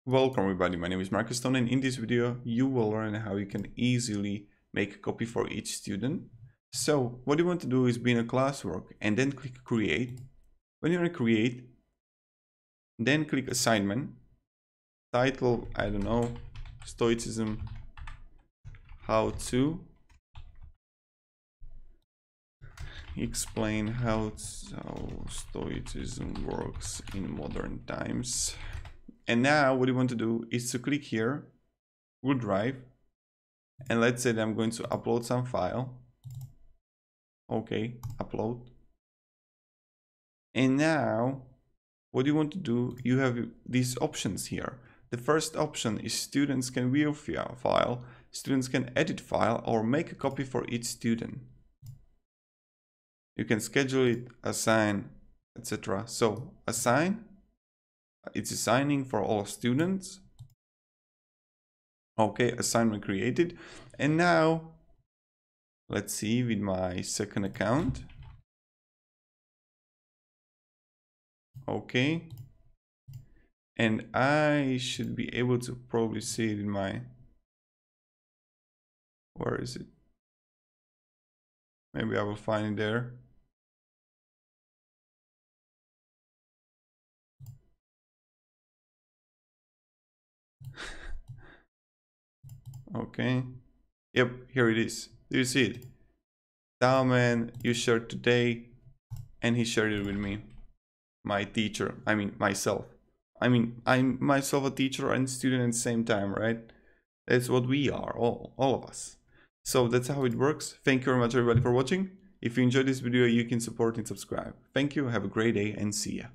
Welcome everybody, my name is Marcus Stone, and in this video you will learn how you can easily make a copy for each student. So what you want to do is be in a classwork and then click create. When you're in create, then click assignment, title, I don't know, Stoicism, how to explain how Stoicism works in modern times. And now what you want to do is to click here, Google Drive, and let's say that I'm going to upload some file. Okay, upload. And now what you want to do, you have these options here. The first option is students can view file, students can edit file, or make a copy for each student. You can schedule it, assign, etc. So assign, it's assigning for all students. Okay, assignment created. And now let's see with my second account. Okay, and I should be able to probably see it in my, where is it? Maybe I will find it there. Okay, yep, here it is. Do you see it? Salman, you shared today, and he shared it with me. My teacher, I mean myself. I mean, I'm myself a teacher and student at the same time, right? That's what we are, all of us. So that's how it works. Thank you very much everybody for watching. If you enjoyed this video, you can support and subscribe. Thank you, have a great day, and see ya.